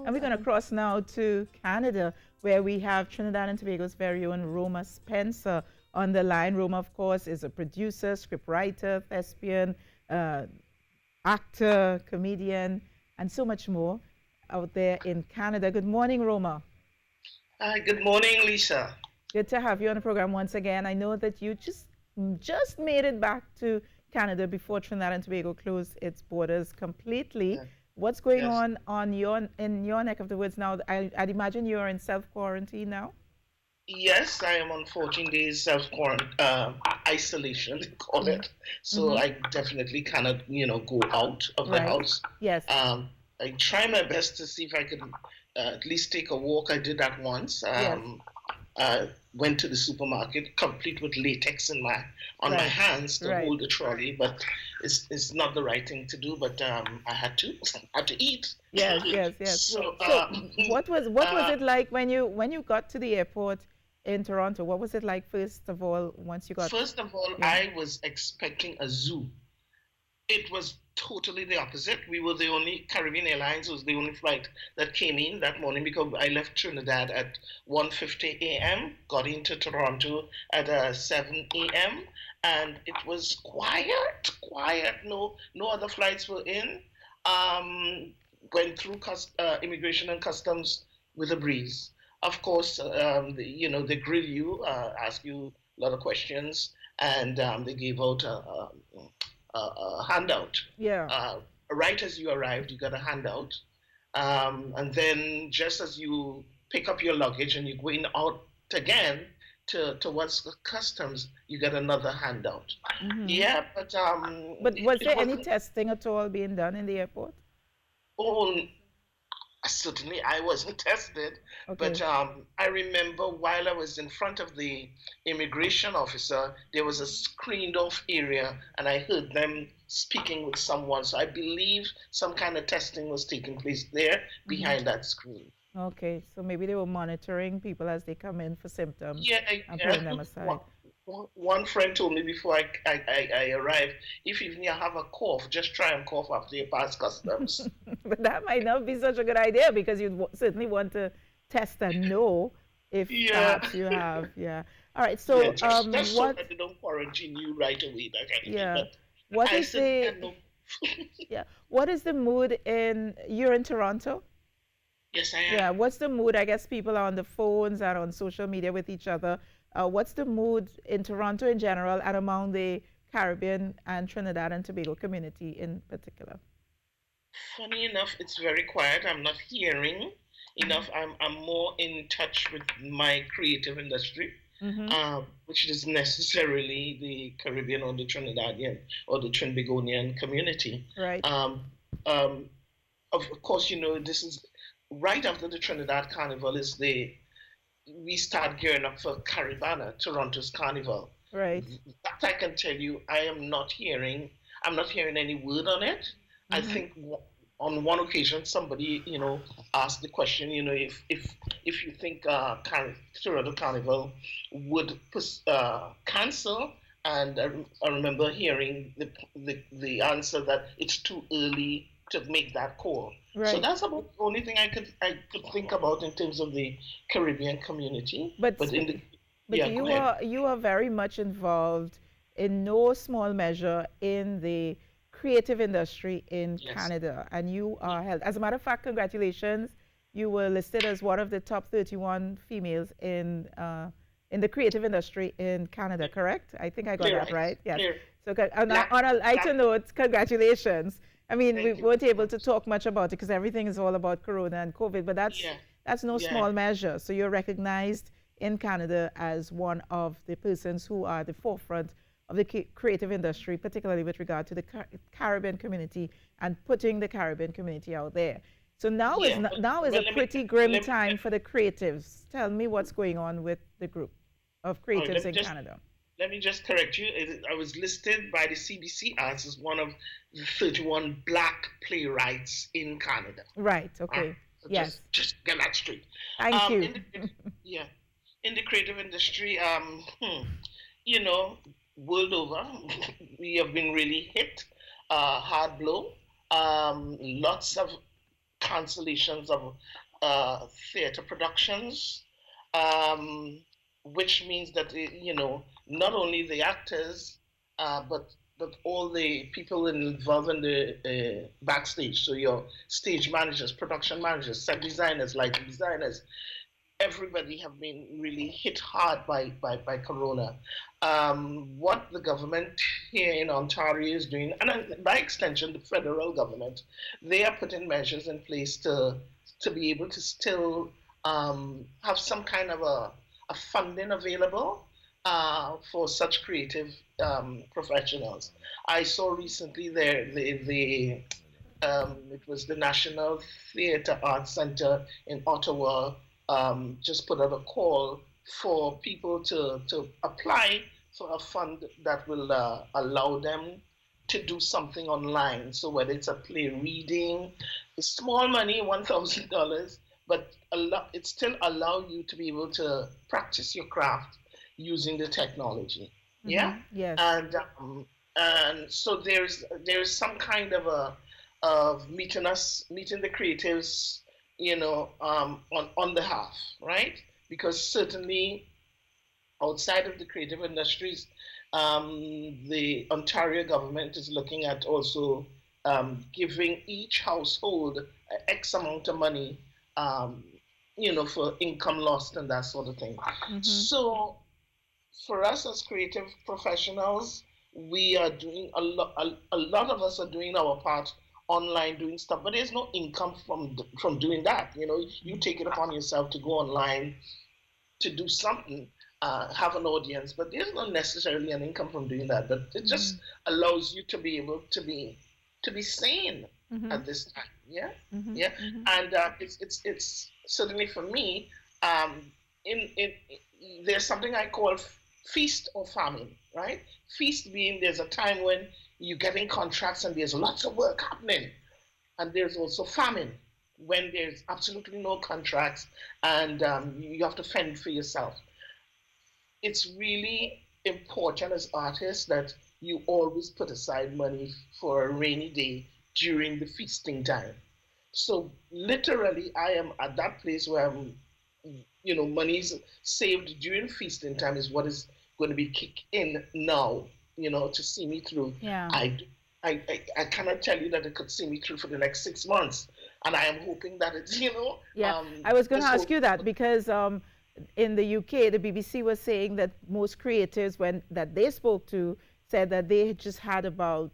And we're going to cross now to Canada, where we have Trinidad and Tobago's very own Rhoma Spencer on the line. Rhoma, of course, is a producer, scriptwriter, thespian, uh, actor, comedian, and so much more out there in Canada. Good morning, Rhoma. Hi, good morning, Lisa. Good to have you on the program once again. I know that you just made it back to Canada before Trinidad and Tobago closed its borders completely. Yeah, What's going yes, on your in your neck of the woods now? I'd imagine you're in self quarantine now. yes, I am on 14 days self quarantine isolation, they call Mm-hmm. it. So Mm-hmm. I definitely cannot, go out of the Right. house. Yes. I try my best to see if I could at least take a walk. I did that once. Yes. Went to the supermarket, complete with latex on my Right. hands to Right. hold the trolley, but it's not the right thing to do. But I had to had to eat. Yes. Yes. Yes. So So, what was uh, it like when you got to the airport in Toronto? What was it like first of all once you got? first of all, Yeah. I was expecting a zoo. It was totally the opposite. We were the only Caribbean Airlines was the only flight that came in that morning because I left Trinidad at 1:50 a.m. Got into Toronto at 7 a.m. and it was quiet, quiet. No other flights were in. Um, Went through immigration and customs with a breeze. Of course, they grill you, ask you a lot of questions, and they gave out a handout. Yeah. Uh, right as you arrived, you got a handout. And then just as you pick up your luggage and you're going out again towards the customs, you get another handout. Mm-hmm. Yeah, but But was it there any wasn't testing at all being done in the airport? all. Certainly, I wasn't tested, but Okay. I remember while I was in front of the immigration officer, there was a screened off area, and I heard them speaking with someone. So I believe some kind of testing was taking place there Mm-hmm. behind that screen. Okay, so maybe they were monitoring people as they come in for symptoms Yeah, and yeah. pulling them One, aside. one friend told me before I arrived, if even you have a cough, just try and cough after you pass customs. But that might not be such a good idea because you'd certainly want to test and know if Yeah. perhaps you have. Yeah. All right. Yeah, So, just so what? that they don't quarantine you right away, that kind of thing. Yeah. But What I is said, the? yeah, no. Yeah. What is the mood in? You're in Toronto. Yes, I am. Yeah. What's the mood? I guess people are on the phones and on social media with each other. What's the mood in Toronto in general and among the Caribbean and Trinidad and Tobago community in particular? Funny enough, it's very quiet. I'm not hearing Mm-hmm. enough. I'm more in touch with my creative industry, Mm-hmm. which is necessarily the Caribbean or the Trinidadian or the Trinbagonian community. Right. Um, um, of course, this is right after the Trinidad Carnival is the we start gearing up for Caribana, Toronto's carnival. Right. That I can tell you, I'm not hearing any word on it. I Mm-hmm. think on one occasion somebody, asked the question, if you think Toronto Carnival would cancel, and I remember hearing the answer that it's too early to make that call. So Right. that's about the only thing I could think about in terms of the Caribbean community. But But in the but yeah, go you ahead. are you are very much involved in no small measure in the creative industry in Yes. Canada, and you are held. As a matter of fact, congratulations. You were listed as one of the top 31 females in the creative industry in Canada. Correct? I think I got that Playwrights. right. Yes. Clear. So Black, on a lighter black. note, congratulations. I mean, we Thank you weren't very able to much. talk much about it because everything is all about Corona and COVID, but that's Yeah, that's no yeah, small measure. So you're recognized in Canada as one of the persons who are at the forefront of the creative industry, particularly with regard to the Caribbean community and putting the Caribbean community out there. So now is yeah. Well, now is a well, pretty grim let me time for the creatives. Tell me what's going on with the group of all right, creatives in Canada. let me just correct you. I was listed by the CBC as one of the 31 black playwrights in Canada. Right. Uh, Okay. so Yes. just get that straight. Thank you. In yeah, in the creative industry, you know, world over, we have been really hit, hard blow. Lots of cancellations of theater productions, um, which means that not only the actors, but all the people involved in the backstage. So your stage managers, production managers, set designers, lighting designers, everybody have been really hit hard by corona. What the government here in Ontario is doing, and by extension the federal government, they are putting measures in place to be able to still have some kind of a funding available for such creative professionals. I saw recently there it was the National Theatre Arts Centre in Ottawa, just put out a call for people to apply for a fund that will allow them to do something online. So whether it's a play reading, it's small money, $1,000, but it still allow you to be able to practice your craft using the technology. Yeah, Yes. and so there's some kind of meeting the creatives, on the half, right? Because certainly outside of the creative industries, the Ontario government is looking at also giving each household X amount of money, um, for income lost and that sort of thing. Mm-hmm. So for us as creative professionals, we are doing a lot of us are doing our part online doing stuff, but there's no income from doing that. You take it upon yourself to go online to do something, have an audience, but there's not necessarily an income from doing that. But it Mm-hmm. just allows you to be able to be sane Mm-hmm. at this time. Yeah, Mm-hmm. yeah, Mm-hmm. and it's certainly for me. In there's something I call feast or famine, right? Feast being there's a time when you're getting contracts and there's lots of work happening, and there's also famine when there's absolutely no contracts and you have to fend for yourself. It's really important as artists that you always put aside money for a rainy day during the feasting time. So literally, I am at that place where money's saved during feasting time is what is going to be kicked in now, to see me through. Yeah. I, I cannot tell you that it could see me through for the next 6 months, and I am hoping that it's, Yeah, I was going to this ask whole. you that because in the UK, the BBC was saying that most creatives, when that they spoke to, said that they just had about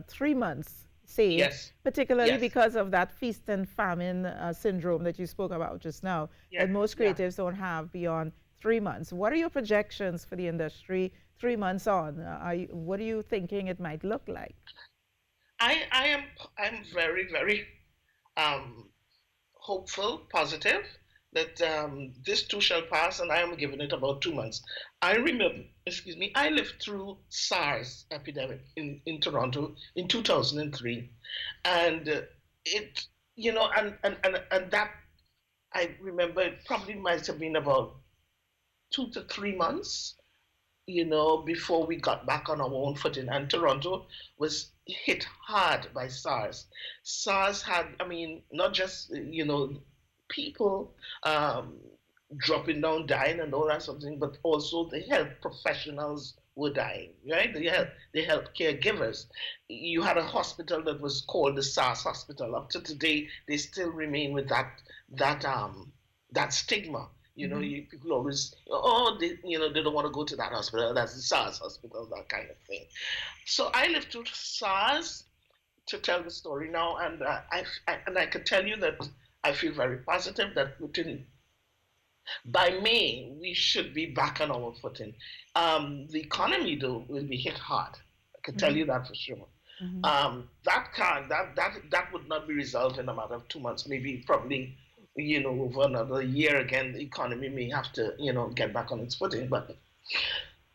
3 months saved, Yes, particularly yes, because of that feast and famine syndrome that you spoke about just now. yeah, That most yeah. creatives don't have beyond 3 months. What are your projections for the industry 3 months on? What are you thinking it might look like? I'm very, very um, hopeful, positive that this too shall pass, and I am giving it about 2 months. I remember, excuse me, I lived through SARS epidemic in Toronto in 2003, and it, and that I remember it probably might have been about 2 to 3 months, before we got back on our own footing. And Toronto was hit hard by SARS. SARS had, I mean, not just, people um, dropping down, dying, and all that sort of thing, but also the health professionals were dying, right? The health caregivers. You had a hospital that was called the SARS hospital. Up to today, they still remain with that that stigma. Mm-hmm. People always, oh, they don't want to go to that hospital. That's the SARS hospital, that kind of thing. So I lived through SARS to tell the story now, and I can tell you that I feel very positive that by May we should be back on our footing. The economy though will be hit hard. I can tell Mm-hmm. you that for sure. Mm-hmm. That would not be resolved in a matter of 2 months. Maybe probably over another year again, the economy may have to get back on its footing. But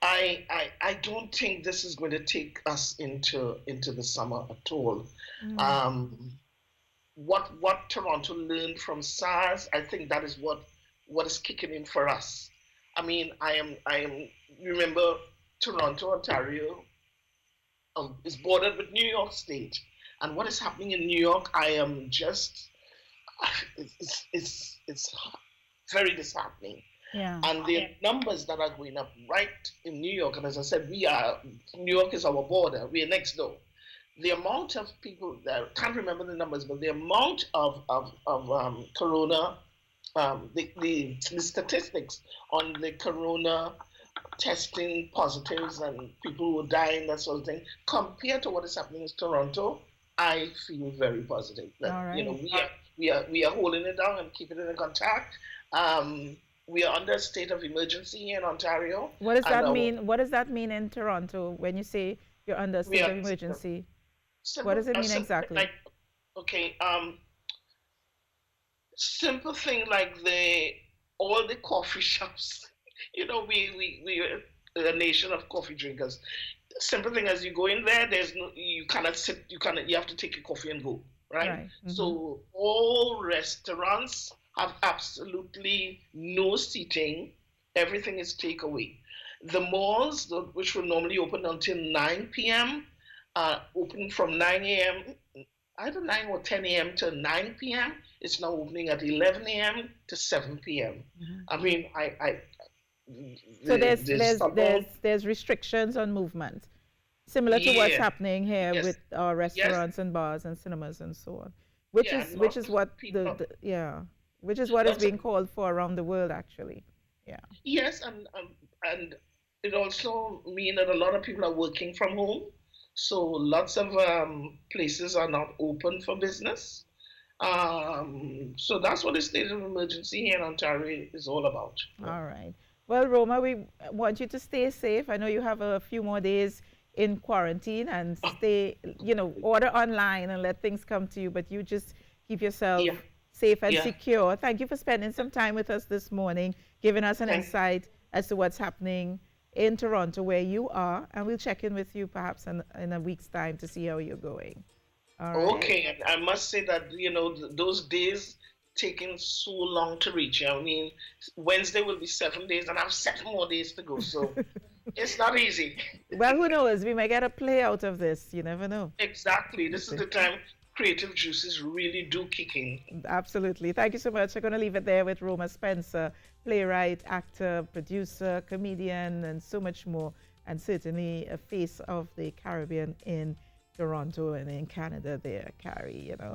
I don't think this is going to take us into the summer at all. Mm-hmm. Um, what Toronto learned from SARS, I think that is what is kicking in for us. I mean, I am remember Toronto, Ontario, is bordered with New York State, and what is happening in New York, I am just it's very disheartening. Yeah. And the numbers that are going up right in New York, and as I said, New York is our border. We are next door. The amount of people that I can't remember the numbers, but the amount of corona, the statistics on the corona testing positives and people who are dying, that sort of thing, compared to what is happening in Toronto, I feel very positive that All right. we are holding it down and keeping it in contact. Um, we are under a state of emergency here in Ontario, What does and that mean? What does that mean in Toronto when you say you're under a we state are of emergency? What simple does it a mean simple thing exactly? like okay, simple thing like the all the coffee shops. We are a nation of coffee drinkers. Simple thing as you go in there, there's no you cannot sit, you have to take your coffee and go, right? Right. Mm-hmm. So all restaurants have absolutely no seating. Everything is takeaway. The malls, which will normally open until 9 p.m., are open from 9 a.m., either 9 or 10 a.m. to 9 p.m. It's now opening at 11 a.m. to 7 p.m. Mm-hmm. I mean, So there's someone, there's restrictions on movement, similar to what's yeah, happening here yes, with our yes, restaurants and bars and cinemas and so on, yeah, which not is what people, yeah, which is what is lots of being called for around the world actually. Yeah. yes, and it also means that a lot of people are working from home, so lots of places are not open for business. So that's what the state of emergency here in Ontario is all about. Yeah. All right. Well, Roma, we want you to stay safe. I know you have a few more days in quarantine and stay, order online and let things come to you, but you just keep yourself Yeah, safe and yeah. secure. Thank you for spending some time with us this morning, giving us an Thank. insight as to what's happening in Toronto where you are, and we'll check in with you perhaps in a week's time to see how you're going. All right? Okay, and I must say that those days taking so long to reach. I mean, Wednesday will be 7 days, and I have 7 more days to go. So it's not easy. Well, who knows? We might get a play out of this. You never know. Exactly. This is the time creative juices really do kick in. Absolutely. Thank you so much. I'm going to leave it there with Roma Spencer, playwright, actor, producer, comedian, and so much more. And certainly a face of the Caribbean in Toronto and in Canada there, Carrie.